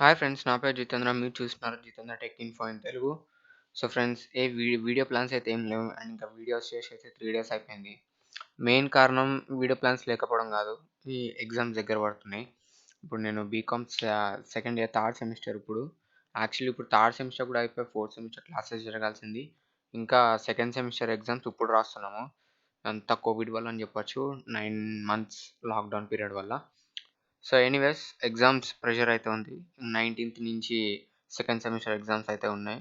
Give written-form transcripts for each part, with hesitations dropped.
Hi friends, నా పేరు జితేంద్ర. మీరు చూస్తున్నారు Jitendra tech info in Telugu. So friends, video plans అయితే ఏం లేవు. అండ్ ఇంకా వీడియోస్ చేసి అయితే 3 డేస్ అయిపోయింది. మెయిన్ కారణం వీడియో ప్లాన్స్ లేకపోవడం కాదు, ఈ ఎగ్జామ్స్ దగ్గర పడుతున్నాయి. ఇప్పుడు నేను BCom second year third semester. ఇప్పుడు థర్డ్ సెమిస్టర్ కూడా అయిపోయి ఫోర్త్ సెమిస్టర్ క్లాసెస్ జరగాల్సింది. ఇంకా సెకండ్ సెమిస్టర్ ఎగ్జామ్స్ ఇప్పుడు రాస్తున్నాము. అంతా కోవిడ్ వల్ల అని చెప్పొచ్చు, 9 months లాక్డౌన్ పీరియడ్ వల్ల. సో ఎనీవేస్, ఎగ్జామ్స్ ప్రెషర్ అయితే ఉంది. 19th నుంచి సెకండ్ సెమిస్టర్ ఎగ్జామ్స్ అయితే ఉన్నాయి.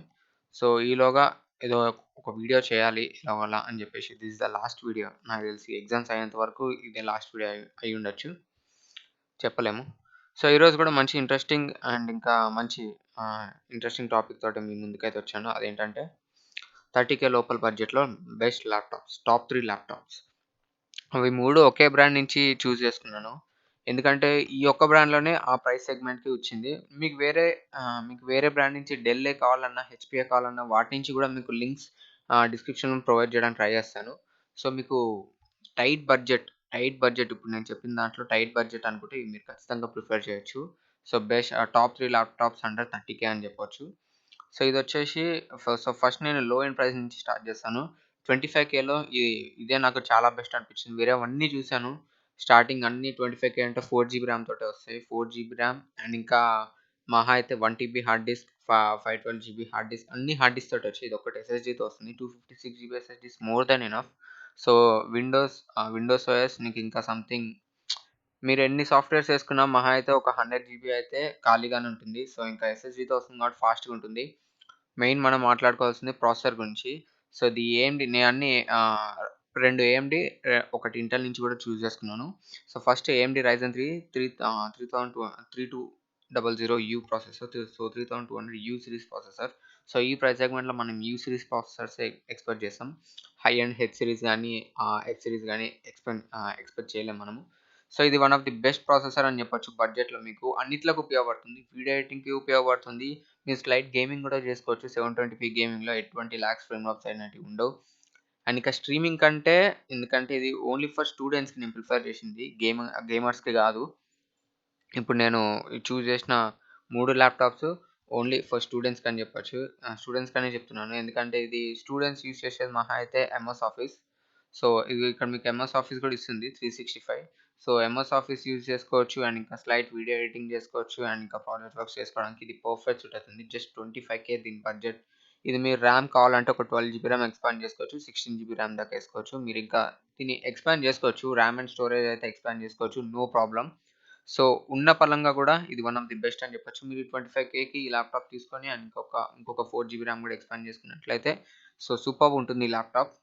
సో ఈలోగా ఏదో ఒక వీడియో చేయాలి ఇలాగలా అని చెప్పేసి, this is the last video. నాకు తెలిసి ఎగ్జామ్స్ అయ్యేంత వరకు ఇదే లాస్ట్ వీడియో అయి ఉండొచ్చు, చెప్పలేము. సో ఈరోజు కూడా మంచి ఇంట్రెస్టింగ్ అండ్ ఇంకా మంచి ఇంట్రెస్టింగ్ టాపిక్ తోటి మీ ముందుకైతే వచ్చాను. అదేంటంటే 30K లోపల బడ్జెట్లో బెస్ట్ ల్యాప్టాప్స్, టాప్ 3 ల్యాప్టాప్స్. అవి 3 ఒకే బ్రాండ్ నుంచి చూజ్ చేసుకున్నాను. ఎందుకంటే ఈ ఒక్క బ్రాండ్‌లోనే ఆ ప్రైస్ సెగ్మెంట్‌కి వచ్చింది. మీకు వేరే బ్రాండ్ నుంచి డెల్లే కావాలన్నా, హెచ్‌పీయే కావాలన్నా వాటి నుంచి కూడా మీకు లింక్స్ డిస్క్రిప్షన్‌లో ప్రొవైడ్ చేయడానికి ట్రై చేస్తాను. సో మీకు టైట్ బడ్జెట్, ఇప్పుడు నేను చెప్పిన దాంట్లో టైట్ బడ్జెట్ అనుకుంటే ఇవి మీరు ఖచ్చితంగా ప్రిఫర్ చేయొచ్చు. So top 3 laptops under 30K అని చెప్పొచ్చు. సో ఇదొచ్చేసి ఫస్ట్ నేను లో ఎండ్ ప్రైస్ నుంచి స్టార్ట్ చేస్తాను. 25Kలో ఇదే నాకు చాలా బెస్ట్ అనిపించింది. వేరేవన్నీ చూసాను. స్టార్టింగ్ అన్నీ 25K అంటే 4 జీబీ ర్యామ్ తోటే వస్తాయి. 4 జీబీ ర్యామ్ అండ్ ఇంకా మహా అయితే 1 TB hard disk, 512 GB hard disk, అన్ని హార్డ్ డిస్క్ తోటి వచ్చాయి. ఇదొక్కటి ఎస్ఎస్‌డీతో వస్తుంది. 256 GB SSD is more than enough. So Windows OS నీకు ఇంకా సంథింగ్, మీరు ఎన్ని సాఫ్ట్‌వేర్స్ ఏసుకున్నా మహా అయితే ఒక 100 జీబీ అయితే ఖాళీగానే ఉంటుంది. సో ఇంకా ఎస్ఎస్‌డీతో వస్తుంది కాబట్టి ఫాస్ట్‌గా ఉంటుంది. మెయిన్ మనం మాట్లాడుకోవాల్సింది ప్రాసెసర్ గురించి. సో ఇది ఏఎండీ, నేను అన్ని 2 ఏఎండీ, ఒకటి ఇంటెల్ నుంచి కూడా చూజ్ చేసుకున్నాను. So first AMD Ryzen 3200 you processor. So 3200 you series processor. So ఈ ప్రైస్ సెగ్మెంట్‌లో మనం యూ సిరీస్ ప్రాసెసర్సే ఎక్స్‌పెక్ట్ చేస్తాం. హై ఎండ్ హెచ్ సిరీస్ గానీ, ఎఫ్ సిరీస్ గానీ ఎక్స్‌పెక్ట్ చేయలేం మనము. సో ఇది one of the best processor అని చెప్పొచ్చు బడ్జెట్‌లో. మీకు అన్నిట్లోకి ఉపయోగపడుతుంది. వీడియో ఎడిటింగ్‌కి ఉపయోగపడుతుంది. మీరు స్లైట్ గేమింగ్ కూడా చేసుకోవచ్చు. 720p గేమింగ్‌లో ఎటువంటి లాగ్స్, ఫ్రేమ్ డ్రాప్స్ అనేటివి ఉండవు. అండ్ ఇంకా స్ట్రీమింగ్ కంటే, ఎందుకంటే ఇది ఓన్లీ ఫర్ స్టూడెంట్స్‌కి నేను ప్రిఫర్ చేసింది. గేమర్స్‌కి కాదు. ఇప్పుడు నేను చూజ్ చేసిన 3 ల్యాప్‌టాప్స్ ఓన్లీ ఫర్ స్టూడెంట్స్‌కి అని చెప్పొచ్చు. స్టూడెంట్స్‌కనే చెప్తున్నాను. ఎందుకంటే ఇది స్టూడెంట్స్ యూజ్ చేసేది మహా అయితే ఎంఎస్ ఆఫీస్. సో ఇది ఇక్కడ మీకు ఎంఎస్ ఆఫీస్ కూడా ఇస్తుంది 365. సో ఎంఎస్ ఆఫీస్ యూజ్ చేసుకోవచ్చు అండ్ ఇంకా స్లైట్ వీడియో ఎడిటింగ్ చేసుకోవచ్చు అండ్ ఇంకా ప్రాజెక్ట్ వర్క్స్ చేసుకోవడానికి ఇది పర్ఫెక్ట్ సూట్ అవుతుంది. జస్ట్ 25K దీని బడ్జెట్. ఇది మీరు ర్యామ్ కావాలంటే ఒక 12 జీబీ ర్యామ్ ఎక్స్పాండ్ చేసుకోవచ్చు. 16 జీబీ ర్యామ్ దాకా ఏసుకోవచ్చు. మీరు ఇంకా దీన్ని ఎక్స్పాండ్ చేసుకోవచ్చు. ర్యామ్ అండ్ స్టోరేజ్ అయితే ఎక్స్పాండ్ చేసుకోవచ్చు. No problem. సో ఉన్న పలంగా కూడా ఇది వన్ ఆఫ్ ది బెస్ట్ అని చెప్పొచ్చు. మీరు 25Kకి ఈ ల్యాప్‌టాప్ తీసుకొని అండ్ ఇంకొక 4 జీబీ ర్యామ్ కూడా ఎక్స్పాండ్ చేసుకున్నట్లయితే సో సూపర్బ్ ఉంటుంది ఈ ల్యాప్‌టాప్.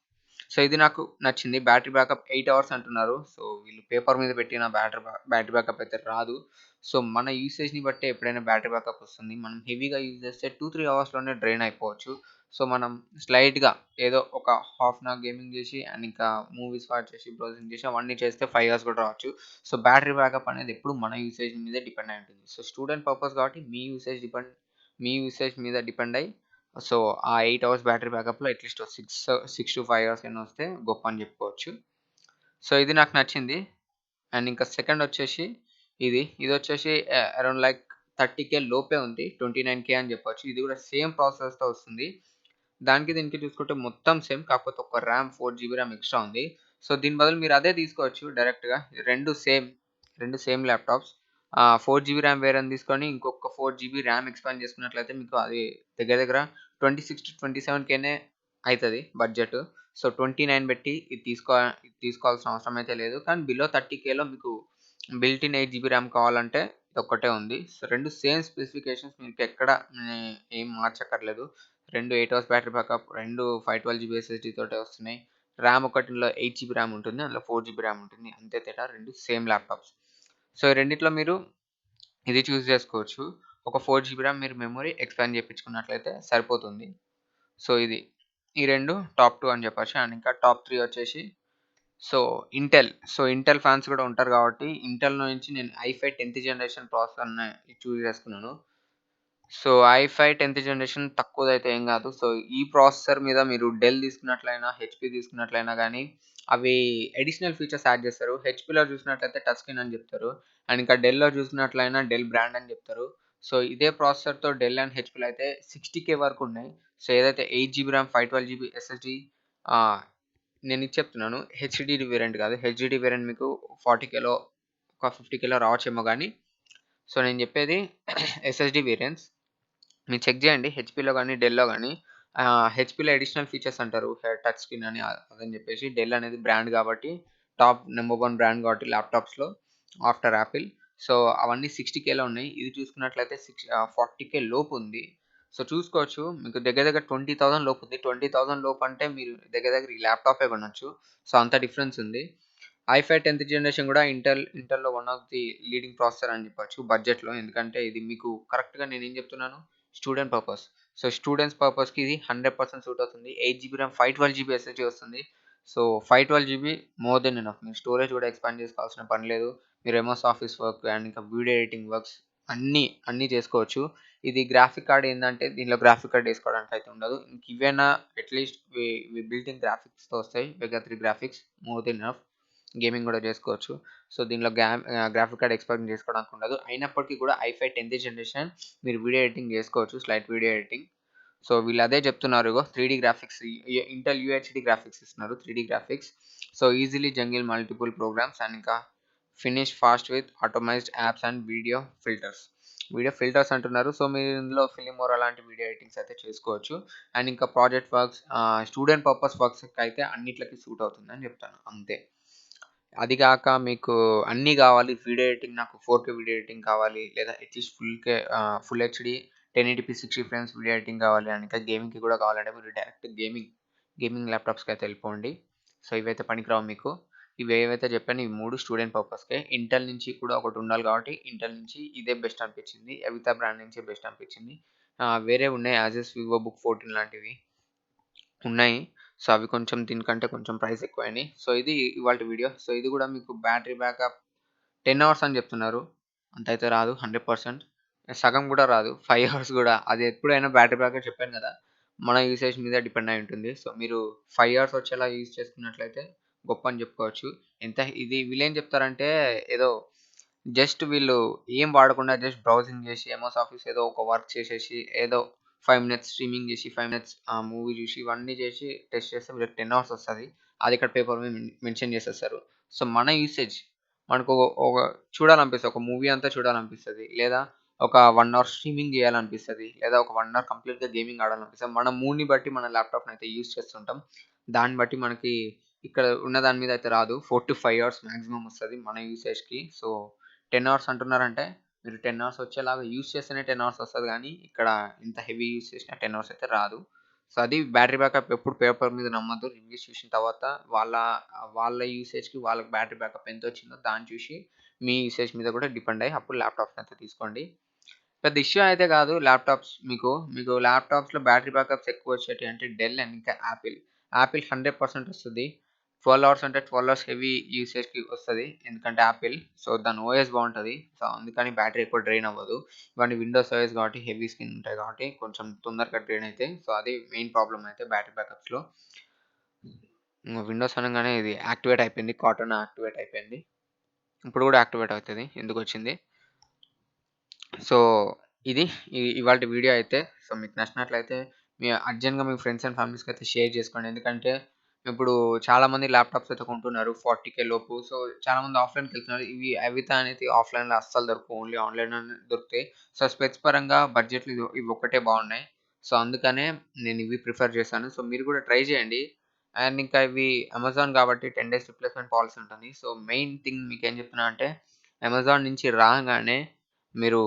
సో ఇది నాకు నచ్చింది. బ్యాటరీ బ్యాకప్ 8 అవర్స్ అంటున్నారు. సో వీళ్ళు పేపర్ మీద పెట్టిన బ్యాటరీ బ్యాకప్ అయితే రాదు. సో మన యూసేజ్‌ని బట్టే ఎప్పుడైనా బ్యాటరీ బ్యాకప్ వస్తుంది. మనం హెవీగా యూజ్ చేస్తే 2, 3 అవర్స్‌లోనే డ్రైన్ అయిపోవచ్చు. సో మనం స్లైట్‌గా ఏదో ఒక హాఫ్ అన్ అవర్ గేమింగ్ చేసి అండ్ ఇంకా మూవీస్ వాచ్ చేసి, బ్రౌజింగ్ చేసి అవన్నీ చేస్తే 5 అవర్స్ కూడా రావచ్చు. సో బ్యాటరీ బ్యాకప్ అనేది ఎప్పుడు మన యూసేజ్ మీదే డిపెండ్ అయి ఉంటుంది. సో స్టూడెంట్ పర్పస్ కాబట్టి మీ యూసేజ్ మీద డిపెండ్ అయ్యి, సో ఆ 8 అవర్స్ బ్యాటరీ బ్యాకప్‌లో అట్‌లీస్ట్ 6-5 అవర్స్ అయినా వస్తే గొప్ప అని చెప్పుకోవచ్చు. సో ఇది నాకు నచ్చింది. అండ్ ఇంకా సెకండ్ వచ్చేసి ఇదొచ్చేసి అరౌండ్ లైక్ 30K లోపే ఉంది. 29K అని చెప్పొచ్చు. ఇది కూడా సేమ్ ప్రాసెసర్‌తో వస్తుంది. దానికి దీనికి చూసుకుంటే మొత్తం సేమ్. కాకపోతే ఒక ర్యామ్ 4 జీబీ ర్యామ్ ఎక్స్ట్రా ఉంది. సో దీని బదులు మీరు అదే తీసుకోవచ్చు డైరెక్ట్‌గా. 2 సేమ్ ల్యాప్‌టాప్స్. 4 జీబీ ర్యామ్ వేరేది తీసుకొని ఇంకొక 4 జీబీ ర్యామ్ ఎక్స్పాండ్ చేసుకున్నట్లయితే మీకు అది దగ్గర దగ్గర 26-27Kనే అయితది బడ్జెట్. సో 29 పెట్టి ఇది తీసుకోవాల్సిన అవసరం అయితే లేదు. కానీ బిలో 30Kలో మీకు బిల్ట్ ఇన్ 8 జీబీ ర్యామ్ కావాలంటే ఇదొక్కటే ఉంది. సో 2 సేమ్ స్పెసిఫికేషన్స్, మీకెక్కడ ఏం మార్చక్కర్లేదు. 2 8 hours battery backup, 2 512 GB SSD తోటే వస్తున్నాయి. ర్యామ్ ఒకటిలో 8 జీబీ ర్యామ్ ఉంటుంది. అందులో 4 జీబీ ర్యామ్ ఉంటుంది. అంతే తేడా. 2 సేమ్ ల్యాప్‌టాప్స్. సో ఈ రెండిట్లో మీరు ఇది చూజ్ చేసుకోవచ్చు. ఒక 4 జీబీ ర్యామ్ మీరు మెమరీ ఎక్స్పాండ్ చేపించుకున్నట్లయితే సరిపోతుంది. సో ఈ 2 టాప్ 2 అని చెప్పొచ్చు. అండ్ ఇంకా టాప్ 3 వచ్చేసి సో ఇంటెల్ ఫ్యాన్స్ కూడా ఉంటారు కాబట్టి, ఇంటెల్‌లో నుంచి నేను ఐ5 10థ్ జనరేషన్ ప్రాసెసర్‌ని చూజ్ చేసుకున్నాను. సో ఐ5 10థ్ జనరేషన్ తక్కువదైతే ఏం గాదు. సో ఈ ప్రాసెసర్ మీద మీరు డెల్ తీసుకున్నట్లయినా, హెచ్‌పీ తీసుకున్నట్లయినా గానీ, అవి అడిషనల్ ఫీచర్స్ యాడ్ చేస్తారు. హెచ్‌పీలో చూసినట్లయితే టచ్ స్క్రీన్ అని జెప్తారు. అండ్ ఇంకా డెల్‌లో చూసినట్లయినా డెల్ బ్రాండ్ అని జెప్తారు. సో ఇదే ప్రాసెసర్‌తో డెల్ అండ్ హెచ్‌పీలో అయితే 60K వరకు ఉన్నాయి. సో ఏదైతే 8 జీబీ ర్యామ్, 512 జీబీ ఎస్ఎస్‌డీ ఆహ్, నేను ఇది చెప్తున్నాను. హెచ్‌డీడీ వేరియంట్ కాదు. హెచ్‌డీడీ వేరియంట్ మీకు 40Kలో ఒక 50Kలో రావచ్చేమో గానీ, సో నేను చెప్పేది ఎస్ఎస్‌డీ వేరియంట్స్. మీరు చెక్ చేయండి హెచ్‌పీలో గానీ, డెల్‌లో గానీ హెచ్‌పీలో అడిషనల్ ఫీచర్స్ అంటారు. టచ్ స్క్రీన్ అని అదని చెప్పేసి. డెల్ అనేది బ్రాండ్ కాబట్టి టాప్ నంబర్ 1 బ్రాండ్ కాబట్టి ల్యాప్‌టాప్స్‌లో ఆఫ్టర్ యాపిల్. సో అవన్నీ 60Kలో ఉన్నాయి. ఇది చూసుకున్నట్లయితే 40K లోపు ఉంది. సో చూసుకోవచ్చు. మీకు దగ్గర దగ్గర 20,000 లోపు ఉంది. 20,000 లోపు అంటే మీరు దగ్గర దగ్గర ఈ ల్యాప్‌టాపే కొనొచ్చు. సో అంత డిఫరెన్స్ ఉంది. ఐ5 10థ్ జనరేషన్ కూడా ఇంటెల్‌లో one of the leading processor అని చెప్పొచ్చు బడ్జెట్‌లో. ఎందుకంటే ఇది మీకు కరెక్ట్‌గా నేనేం చెప్తున్నాను స్టూడెంట్ పర్పస్. సో స్టూడెంట్స్ పర్పస్‌కి ఇది 100% సూట్ అవుతుంది. 8 జీబీ ర్యామ్, 512 జీబీ ఎస్ఎస్‌డీ వస్తుంది. So 512 GB more than enough. మీరు స్టోరేజ్ కూడా ఎక్స్‌పాండ్ చేసుకోవాల్సిన పని లేదు. మీరు ఎంఎస్ ఆఫీస్ వర్క్ అండ్ ఇంకా వీడియో ఎడిటింగ్ వర్క్స్ అన్నీ చేసుకోవచ్చు. ఇది గ్రాఫిక్ కార్డ్ ఏందంటే దీనిలో గ్రాఫిక్ కార్డ్ ఏసుకోవడానికి అయితే ఉండదు. ఇంక ఇవేనా అట్‌లీస్ట్ ఇవి బిల్ట్ ఇన్ గ్రాఫిక్స్‌తో వస్తాయి. వెగా 3 graphics more than enough. Gaming గూడా జేసుకోవచ్చు. సో దీనిలో గ్రాఫిక్ కార్డ్ ఎక్స్‌పాండ్ చేసుకోవడానికి ఉండదు. అయినప్పటికీ కూడా ఐ5 10థ్ జనరేషన్ మీరు వీడియో ఎడిటింగ్ జేసుకోవచ్చు. Slight video editing. సో వీళ్ళు అదే చెప్తున్నారు ఇగో 3డీ గ్రాఫిక్స్ ఇంటెల్ యూహెచ్‌డీ గ్రాఫిక్స్ ఇస్తున్నారు. 3డీ graphics. So easily juggle multiple programs and ఇంకా finish fast with automized apps and video filters. Video filters అంటున్నారు. సో మీరు ఇందులో ఫిల్మోరా లాంటి వీడియో ఎడిటింగ్స్ అయితే చేసుకోవచ్చు. అండ్ ఇంకా ప్రాజెక్ట్ వర్క్స్ స్టూడెంట్ పర్పస్ వర్క్స్‌కి అయితే అన్నిట్లకి సూట్ అవుతుందని చెప్తాను. అంతే. అది గాక మీకు అన్నీ గావాలి. వీడియో ఎడిటింగ్ నాకు 4K వీడియో ఎడిటింగ్ కావాలి. లేదా at least full HD 1080p 60 frames video editing కావాలి. అండ్ ఇంకా గేమింగ్‌కి కూడా కావాలంటే మీరు డైరెక్ట్ గేమింగ్ ల్యాప్‌టాప్స్‌కైతే ఎళ్ళిపోండి. సో ఇవైతే పనికిరావు మీకు. ఇవేవైతే చెప్పానో ఈ 3 స్టూడెంట్ పర్పస్‌కే. ఇంటెల్ నుంచి కూడా ఒకటి ఉండాలి కాబట్టి ఇంటెల్ నుంచి ఇదే బెస్ట్ అనిపించింది. ఎవితా బ్రాండ్ నుంచే బెస్ట్ అనిపించింది. వేరే ఉన్నాయి యాసెస్ వివో బుక్ 14 లాంటివి. ఉన్నాయి. సో, అవి కొంచెం దీనికంటే కొంచెం ప్రైస్ ఎక్కువయినాయి. సో, ఇది ఇవాల్టి వీడియో. సో, ఇది గూడా మీకు బ్యాటరీ బ్యాకప్ 10 అవర్స్ అని జెప్తున్నారు. అంతయితే రాదు 100%. సగం గూడా రాదు. 5 అవర్స్ గూడా. అది ఎప్పుడైనా బ్యాటరీ బ్యాకప్ చెప్పాను గదా! మన యూసేజ్ మీద డిపెండ్ అయి ఉంటుంది. సో, మీరు 5 అవర్స్ వచ్చేలా యూజ్ చేసుకున్నట్లయితే గొప్ప అని జెప్పుకోవచ్చు. ఇది వీళ్ళేం జెప్తారంటే ఏదో జస్ట్ వీళ్ళు ఏం వాడకుండా జస్ట్ బ్రౌజింగ్ జేసి, ఎంఎస్ ఆఫీస్ ఏదో ఒక వర్క్ చేసేసి, ఏదో 5 మినిట్స్ స్ట్రీమింగ్ జేసి, 5 మినిట్స్ మూవీ జూసి, ఇవన్నీ జేసి టెస్ట్ చేస్తే వీళ్ళకి 10 అవర్స్ వస్తది. అది ఇక్కడ పేపర్ మీద మెన్షన్ చేసేస్తారు. సో, మన యూసేజ్ మనకు ఒక చూడాలనిపిస్తది. ఒక మూవీ అంతా చూడాలనిపిస్తది. లేదా ఒక 1 అవర్ స్ట్రీమింగ్ జేయాలనిపిస్తది. లేదా ఒక 1 అవర్ కంప్లీట్‌గా గేమింగ్ ఆడాలనిపిస్తది. మన మూడ్‌ని బట్టి మన ల్యాప్‌టాప్‌నయితే యూజ్ చేస్తుంటాం. దాన్ని బట్టి మనకి ఇక్కడ ఉన్న దాని మీద అయితే రాదు. 4-5 అవర్స్ మాక్సిమం వస్తది మన యూసేజ్‌కి. సో 10 అవర్స్ అంటున్నారంటే, మీరు 10 అవర్స్ వచ్చేలాగా యూజ్ చేస్తేనే 10 అవర్స్ వస్తది గానీ, ఇక్కడ ఇంత హెవీ యూజ్ చేసినా 10 అవర్స్ అయితే రాదు. సో, అది బ్యాటరీ బ్యాకప్ ఎప్పుడు పేపర్ మీద నమ్మొద్దు. రివ్యూస్ చూసిన తర్వాత వాళ్ళ వాళ్ళ యూసేజ్‌కి వాళ్ళకి బ్యాటరీ బ్యాకప్ ఎంతొచ్చిందో దాన్ని చూసి, మీ యూసేజ్ మీద కూడా డిపెండ్ అయ్యి అప్పుడు ల్యాప్‌టాప్‌నయితే తీసుకోండి. పెద్ద ఇష్యూ అయితే కాదు ల్యాప్‌టాప్స్ మీకు ల్యాప్‌టాప్స్‌లో బ్యాటరీ బ్యాకప్స్ ఎక్కువొచ్చేటియి అంటే డెల్ అండ్ ఇంకా యాపిల్. యాపిల్ 100% వస్తది. 12 అవర్స్ అంటే 12 అవర్స్ హెవీ యూసేజ్‌కి వస్తది. ఎందుకంటే యాపిల్. సో, దాని ఓఎస్ బావుంటది. సో, అందుకని బ్యాటరీ ఎక్కువ డ్రైన్ అవ్వదు. ఇవన్నీ విండోస్ ఓఎస్ కాబట్టి హెవీ స్క్రీన్ ఉంటాయి కాబట్టి కొంచెం తొందరగా డ్రైన్ అయితాయి. సో, అది మెయిన్ ప్రాబ్లమ్ అయితే బ్యాటరీ బ్యాకప్స్‌లో. విండోస్ అనంగానే ఇది యాక్టివేట్ అయిపోయింది. కార్టనా యాక్టివేట్ అయిపోయింది. ఇప్పుడు కూడా యాక్టివేట్ అవుతది. ఎందుకొచ్చింది? సో, ఇది ఇవాల్టి వీడియో అయితే. సో, మీకు నచ్చినట్లయితే అర్జెంట్‌గా మీ ఫ్రెండ్స్ అండ్ ఫ్యామిలీస్‌కైతే షేర్ చేసుకోండి. ఎందుకంటే, ఇప్పుడు చాలామంది ల్యాప్‌టాప్స్ అయితే కొంటున్నారు 40K లోపు. సో, చాలామంది ఆఫ్‌లైన్‌కెళ్తున్నారు. ఇవి అవితా అనేది ఆఫ్‌లైన్‌లో అస్సలు దొరకవు. ఓన్లీ ఆన్‌లైన్‌లోనే దొరుకుతాయి. సో, స్పెక్స్ పరంగా బడ్జెట్‌లో ఇవొక్కటే బాగున్నాయి. సో, అందుకనే నేను ఇవి ప్రిఫర్ చేశాను. సో, మీరు కూడా ట్రై చేయండి. అండ్ ఇంకా ఇవి అమెజాన్ కాబట్టి 10 డేస్ రిప్లేస్‌మెంట్ పాలిసీ ఉంటుంది. సో, మెయిన్ థింగ్ మీకేం చెప్తున్నా అంటే, అమెజాన్ నుంచి రాగానే మీరు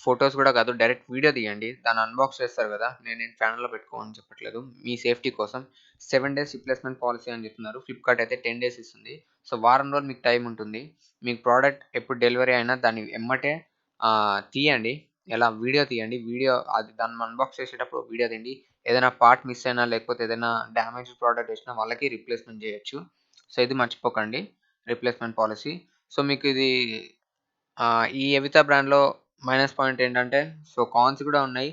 ఫోటోస్ గూడా కాదు. డైరెక్ట్ వీడియో తీయండి. దాన్ని అన్బాక్స్ చేస్తారు గదా! నేనేం ఛానెల్‌లో పెట్టుకోమని చెప్పట్లేదు. మీ సేఫ్టీ కోసం 7 డేస్ రిప్లేస్‌మెంట్ పాలిసీ అని చెప్తున్నారు. ఫ్లిప్‌కార్ట్ అయితే 10 డేస్ ఇస్తుంది. సో, వారం రోజులు మీకు టైమ్ ఉంటుంది. మీకు ప్రోడక్ట్ ఎప్పుడు డెలివరీ అయినా దాన్ని ఎమ్మటే తీయండి. ఎలా వీడియో తీయండి. అది దాన్ని అన్బాక్స్ చేసేటప్పుడు వీడియో తీయండి. ఏదైనా పార్ట్ మిస్ అయినా లేకపోతే ఏదైనా డ్యామేజ్డ్ ప్రోడక్ట్ వచ్చినా వాళ్ళకి రీప్లేస్‌మెంట్ జేయొచ్చు. సో, ఇది మర్చిపోకండి. Replacement policy. సో, మీకు ఇది ఈ ఎవితా బ్రాండ్‌లో మైనస్ పాయింట్ ఏంటంటే, సో, కాన్స్ కూడా ఉన్నాయి.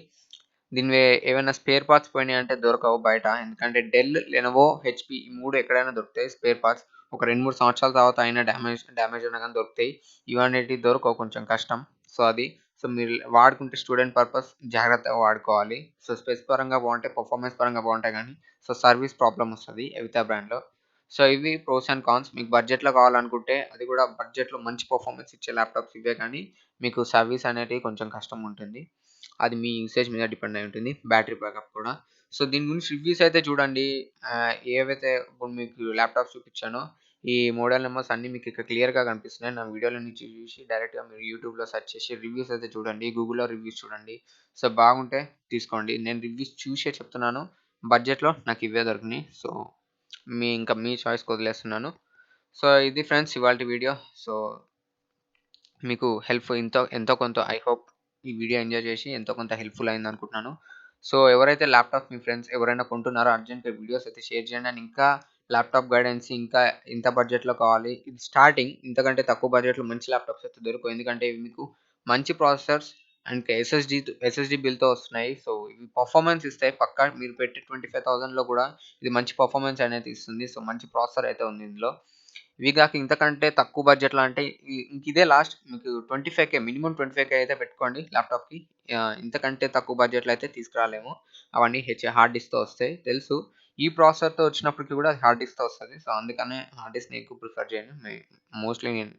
దీనివి ఏవైనా స్పేర్ పార్ట్స్ పోయినాయంటే దొరకవు బయట. ఎందుకంటే డెల్, లెనోవో, హెచ్‌పీ ఈ 3 ఎక్కడైనా దొరుకుతాయి స్పేర్ పార్ట్స్. ఒక 2, 3 సంవత్సరాల తర్వాత అయినా డ్యామేజ్ అయినా గాని దొరుకుతాయి. ఇవన్నిటివి దొరకవు కొంచెం కష్టం. సో, అది. సో మీరు వాడుకుంటే స్టూడెంట్ పర్పస్ జాగ్రత్తగా వాడుకోవాలి. సో స్పెస్ పరంగా బావుంటాయి, పర్ఫార్మెన్స్ పరంగా బావుంటాయి గానీ, సో సర్వీస్ ప్రాబ్లమ్ వస్తది ఎవితా బ్రాండ్‌లో. సో ఇవి ప్రోస్ అండ్ కాన్స్. మీకు బడ్జెట్‌లో కావాలనుకుంటే అది కూడా బడ్జెట్‌లో మంచి పర్ఫార్మెన్స్ ఇచ్చే ల్యాప్‌టాప్స్ ఇవే కానీ, మీకు సర్వీస్ అనేటివి కొంచెం కష్టం ఉంటుంది. అది మీ యూసేజ్ మీద డిపెండ్ అయి ఉంటుంది. బ్యాటరీ బ్యాకప్ కూడా. సో దీని గురించి రివ్యూస్ అయితే చూడండి. ఏవైతే ఇప్పుడు మీకు ల్యాప్‌టాప్స్ చూపించానో ఈ మోడల్ నంబర్స్ అన్నీ మీకు ఇక్కడ క్లియర్‌గా కనిపిస్తున్నాయి. నా వీడియోలో నుంచి చూసి డైరెక్ట్‌గా మీరు యూట్యూబ్‌లో సెర్చ్ చేసి రివ్యూస్ అయితే చూడండి. గూగుల్‌లో రివ్యూస్ చూడండి. సో బాగుంటే తీసుకోండి. నేను రివ్యూస్ చూసే చెప్తున్నాను. బడ్జెట్‌లో నాకు ఇవే దొరికినాయి. సో ఇంకా మీ చాయిస్‌కి వదిలేస్తున్నాను. సో ఇది ఫ్రెండ్స్ ఇవాల్టి వీడియో. సో మీకు ఎంతో కొంత ఐ హోప్ ఈ వీడియో ఎంజాయ్ చేసి ఎంతో కొంత హెల్ప్‌ఫుల్ అయిందనుకుంటున్నాను. సో ఎవరైతే ల్యాప్‌టాప్ మీ ఫ్రెండ్స్ ఎవరైనా కొంటున్నారో అర్జెంట్‌గా వీడియోస్ అయితే షేర్ చేయండి. అండ్ ఇంకా ల్యాప్‌టాప్ గైడెన్స్ ఇంకా ఇంత బడ్జెట్‌లో కావాలి. ఇది స్టార్టింగ్. ఇంతకంటే తక్కువ బడ్జెట్‌లో మంచి ల్యాప్‌టాప్స్ అయితే దొరకవు. ఎందుకంటే ఇవి మీకు మంచి ప్రాసెసర్స్ అండ్ ఎస్ఎస్‌డీ బిల్‌తో వస్తున్నాయి. సో ఇవి పర్ఫార్మెన్స్ ఇస్తాయి పక్కా. మీరు పెట్టే 25,000లో కూడా ఇది మంచి పర్ఫార్మెన్స్ అనేది ఇస్తుంది. సో మంచి ప్రాసెసర్ అయితే ఉంది ఇందులో. ఇవి గాక ఇంతకంటే తక్కువ బడ్జెట్‌లో అంటే ఇంకిదే లాస్ట్ మీకు 25,000 మినిమమ్ 25,000 అయితే పెట్టుకోండి ల్యాప్‌టాప్‌కి. ఇంతకంటే తక్కువ బడ్జెట్‌లో అయితే తీసుకురాలేము. అవన్నీ హార్డ్ డిస్క్‌తో వస్తాయి తెలుసు. ఈ ప్రాసెసర్‌తో వచ్చినప్పటికి కూడా హార్డ్ డిస్క్‌తో వస్తది. సో అందుకనే హార్డ్ డిస్క్‌ని ఎక్కువ ప్రిఫర్ చేయను. మోస్ట్‌లీ నేను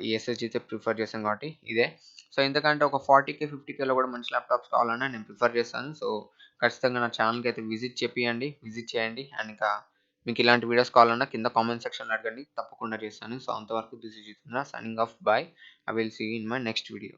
ఈ ఎస్ఎస్‌డీ‌తో ప్రిఫర్ చేశాను కాబట్టి ఇదే. సో ఇంతకంటే ఒక 40,000, 50,000లో కూడా మంచి ల్యాప్‌టాప్స్ కావాలన్నా నేను ప్రిఫర్ చేస్తాను. సో ఖచ్చితంగా నా ఛానెల్‌కి అయితే విజిట్ చేయండి. అండ్ ఇంకా మీకు ఇలాంటి వీడియోస్ కావాలన్నా కింద కామెంట్ సెక్షన్‌లో అడగండి. తప్పకుండా చేస్తాను. సో అంతవరకు this is Jitendra signing off. Bye. I will see you in my next video.